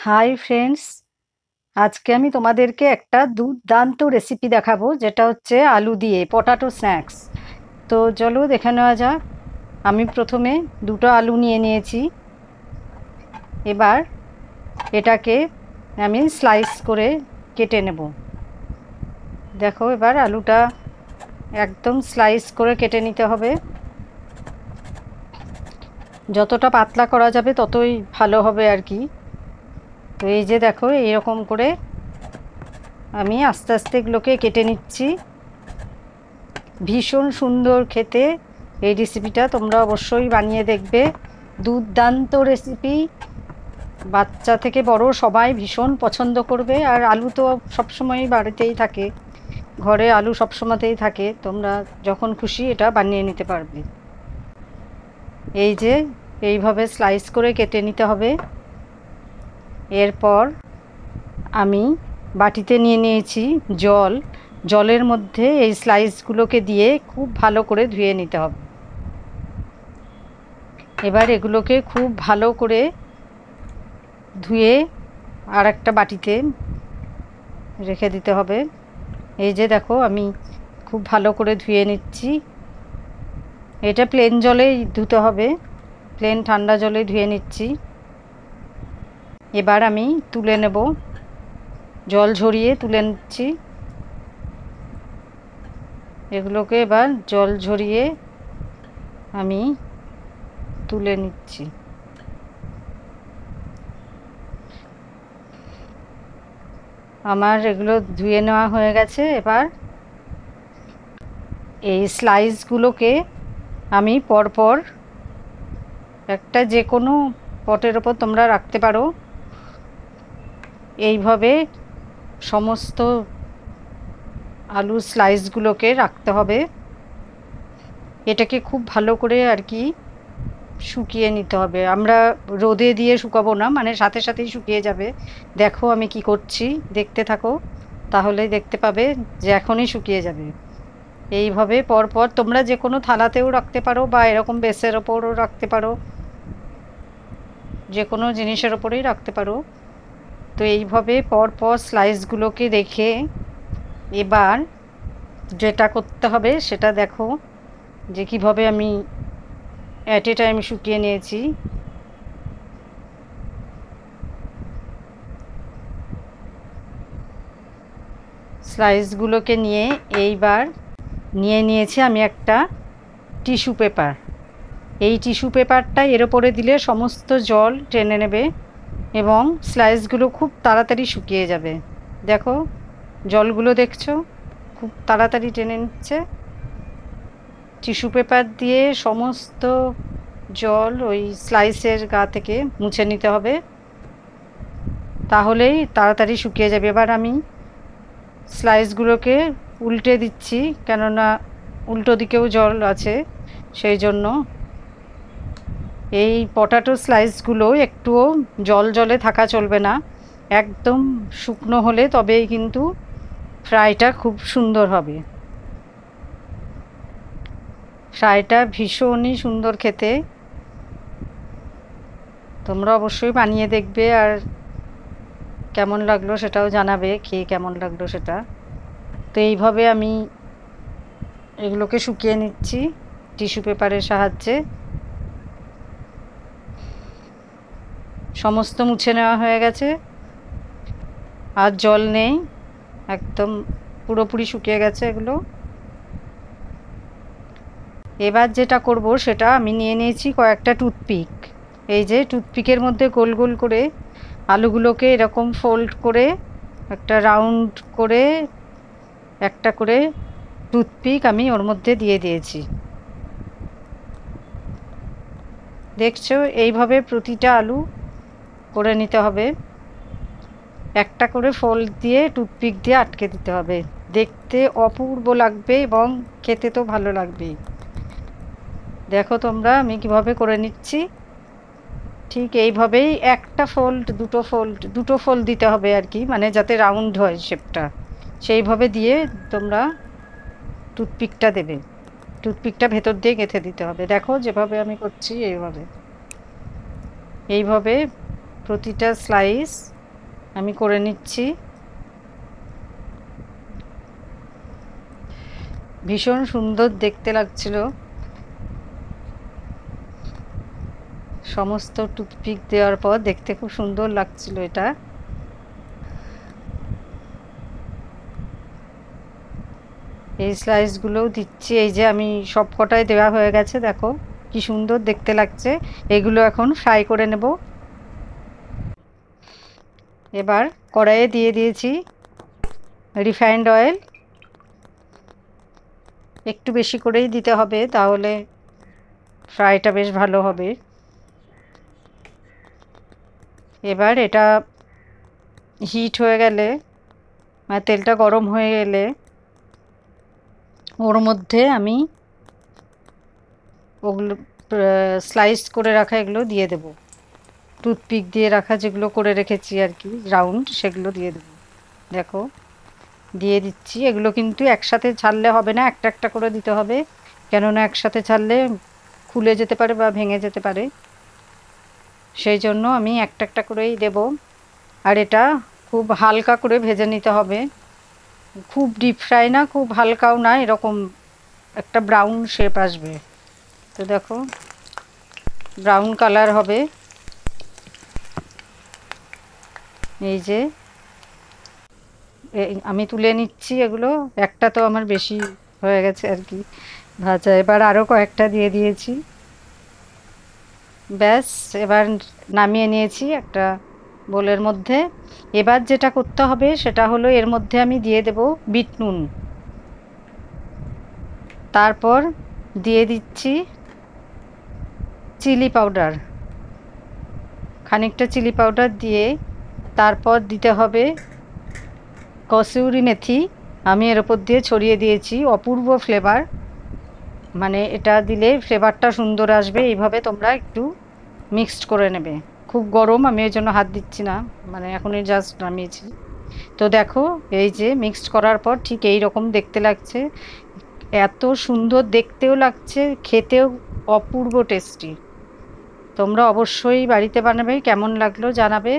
Hi friends, আজকে আমি তোমাদেরকে একটা দুর্দান্ত রেসিপি দেখাবো, যেটা হচ্ছে আলু দিয়ে পটাটো স্ন্যাক্স। তো চলো দেখে নেওয়া যাক। আমি প্রথমে দুটো আলু নিয়ে নিয়েছি। এবার এটাকে আমি স্লাইস করে কেটে নেব। দেখো, এবার আলুটা একদম স্লাইস করে কেটে নিতে হবে। যতটা পাতলা করা যাবে ততই ভালো হবে আর কি। তো এই যে দেখো, এইরকম করে আমি আস্তে আস্তে এগুলোকে কেটে নিচ্ছি। ভীষণ সুন্দর খেতে এই রেসিপিটা, তোমরা অবশ্যই বানিয়ে দেখবে। দুর্দান্ত রেসিপি, বাচ্চা থেকে বড় সবাই ভীষণ পছন্দ করবে। আর আলু তো সবসময়ই বাড়িতেই থাকে, ঘরে আলু সবসময়তেই থাকে, তোমরা যখন খুশি এটা বানিয়ে নিতে পারবে। এই যে এইভাবে স্লাইস করে কেটে নিতে হবে। এরপর আমি বাটিতে নিয়ে নিয়েছি জল। জলের মধ্যে এই স্লাইসগুলোকে দিয়ে খুব ভালো করে ধুয়ে নিতে হবে। এবার এগুলোকে খুব ভালো করে ধুয়ে আর একটা বাটিতে রেখে দিতে হবে। এই যে দেখো, আমি খুব ভালো করে ধুয়ে নিচ্ছি। এটা প্লেন জলেই ধুতে হবে, প্লেন ঠান্ডা জলে ধুয়ে নিচ্ছি। এবার আমি তুলে নেব, জল ঝরিয়ে তুলে নিচ্ছি। এগুলোকে এবার জল ঝরিয়ে আমি তুলে নিচ্ছি। আমার এগুলো ধুয়ে নেওয়া হয়ে গেছে। এবার এই স্লাইসগুলোকে আমি পরপর একটা যে কোনো পটের ওপর তোমরা রাখতে পারো। এইভাবে সমস্ত আলু স্লাইসগুলোকে রাখতে হবে। এটাকে খুব ভালো করে আর কি শুকিয়ে নিতে হবে। আমরা রোদে দিয়ে শুকাবো না, মানে সাথে সাথেই শুকিয়ে যাবে। দেখো আমি কি করছি, দেখতে থাকো, তাহলে দেখতে পাবে যে এখনই শুকিয়ে যাবে। এইভাবে পরপর তোমরা যে কোনো থালাতেও রাখতে পারো, বা এরকম বেসের ওপরও রাখতে পারো, যে কোনো জিনিসের ওপরেই রাখতে পারো। তো এইভাবে পরপর স্লাইসগুলোকে রেখে এবার যেটা করতে হবে সেটা দেখো, যে কীভাবে আমি অ্যাট এ টাইম শুকিয়ে নিয়েছি। স্লাইসগুলোকে নিয়ে এইবার নিয়ে নিয়েছি আমি একটা টিস্যু পেপার। এই টিস্যু পেপারটা এর ওপরে দিলে সমস্ত জল টেনে নেবে এবং স্লাইসগুলো খুব তাড়াতাড়ি শুকিয়ে যাবে। দেখো, জলগুলো দেখছো খুব তাড়াতাড়ি টেনে নিচ্ছে। টিস্যু পেপার দিয়ে সমস্ত জল ওই স্লাইসের গা থেকে মুছে নিতে হবে, তাহলেই তাড়াতাড়ি শুকিয়ে যাবে। এবার আমি স্লাইসগুলোকে উল্টে দিচ্ছি, কেননা উল্টো দিকেও জল আছে, সেই জন্য। এই পটাটো স্লাইসগুলো একটুও জল জলে থাকা চলবে না, একদম শুকনো হলে তবেই কিন্তু ফ্রাইটা খুব সুন্দর হবে। ফ্রাইটা ভীষণই সুন্দর খেতে, তোমরা অবশ্যই বানিয়ে দেখবে। আর কেমন লাগলো সেটাও জানাবে, খেয়ে কেমন লাগলো সেটা। তো এইভাবে আমি এগুলোকে শুকিয়ে নিচ্ছি টিস্যু পেপারের সাহায্যে। সমস্ত মুছে নেওয়া হয়ে গেছে, আর জল নেই, একদম পুরোপুরি শুকিয়ে গেছে এগুলো। এবার যেটা করব সেটা আমি নিয়ে নিয়েছি কয়েকটা টুথপিক। এই যে টুথপিকের মধ্যে গোল গোল করে আলুগুলোকে এরকম ফোল্ড করে একটা রাউন্ড করে একটা করে টুথপিক আমি ওর মধ্যে দিয়ে দিয়েছি। দেখছো, এইভাবে প্রতিটা আলু করে নিতে হবে। একটা করে ফোল্ড দিয়ে টুথপিক দিয়ে আটকে দিতে হবে। দেখতে অপূর্ব লাগবে এবং খেতে তো ভালো লাগবেই। দেখো তোমরা আমি কিভাবে করে নিচ্ছি। ঠিক এইভাবেই একটা ফোল্ড দুটো ফোল্ড দিতে হবে আর কি, মানে যাতে রাউন্ড হয় শেপটা, সেইভাবে দিয়ে তোমরা টুথপিকটা দেবে। টুথপিকটা ভেতর দিয়ে গেঁথে দিতে হবে। দেখো যেভাবে আমি করছি এইভাবে প্রতিটা স্লাইস আমি করে নিচ্ছি। ভীষণ সুন্দর দেখতে লাগছিল। সমস্ত টুথপিক দেওয়ার পর দেখতে খুব সুন্দর লাগছিল এটা। এই স্লাইসগুলোও দিচ্ছি। এই যে আমি সব কটাই দেওয়া হয়ে গেছে, দেখো কি সুন্দর দেখতে লাগছে। এগুলো এখন ফ্রাই করে নেব। এবার কড়াইয়ে দিয়ে দিয়েছি রিফাইন্ড অয়েল। একটু বেশি করেই দিতে হবে, তাহলে ফ্রাইটা বেশ ভালো হবে। এবার এটা হিট হয়ে গেলে, মানে তেলটা গরম হয়ে গেলে, ওর মধ্যে আমি ওগুলো স্লাইস করে রাখা এগুলো দিয়ে দেব। টুথপিক দিয়ে রাখা যেগুলো করে রেখেছি আর কি রাউন্ড, সেগুলো দিয়ে দেবো। দেখো দিয়ে দিচ্ছি। এগুলো কিন্তু একসাথে ছাড়লে হবে না, একটা একটা করে দিতে হবে, কেননা একসাথে ছাড়লে খুলে যেতে পারে বা ভেঙে যেতে পারে। সেই জন্য আমি একটা একটা করেই দেব। আর এটা খুব হালকা করে ভেজে নিতে হবে, খুব ডিপ ফ্রাই না, খুব হালকাও না, এরকম একটা ব্রাউন শেপ আসবে। তো দেখো ব্রাউন কালার হবে। এই যে আমি তুলে নিচ্ছি এগুলো। একটা তো আমার বেশি হয়ে গেছে আর কি ভাজা, এবার আরও কয়েকটা দিয়ে দিয়েছি। ব্যাস, এবার নামিয়ে নিয়েছি একটা বোলের মধ্যে। এবার যেটা করতে হবে সেটা হলো এর মধ্যে আমি দিয়ে দেব বিট নুন। তারপর দিয়ে দিচ্ছি চিলি পাউডার, খানিকটা চিলি পাউডার দিয়ে তারপর দিতে হবে কসুরি মেথি। আমি এর ওপর দিয়ে ছড়িয়ে দিয়েছি, অপূর্ব ফ্লেভার, মানে এটা দিলে ফ্লেভারটা সুন্দর আসবে। এইভাবে তোমরা একটু মিক্সড করে নেবে। খুব গরম, আমি ওই জন্য হাত দিচ্ছি না, মানে এখনই জাস্ট নামিয়েছি। তো দেখো এই যে মিক্সড করার পর ঠিক এই রকম দেখতে লাগছে। এত সুন্দর দেখতেও লাগছে, খেতেও অপূর্ব টেস্টি। তোমরা অবশ্যই বাড়িতে বানাবে, কেমন লাগলো জানাবে।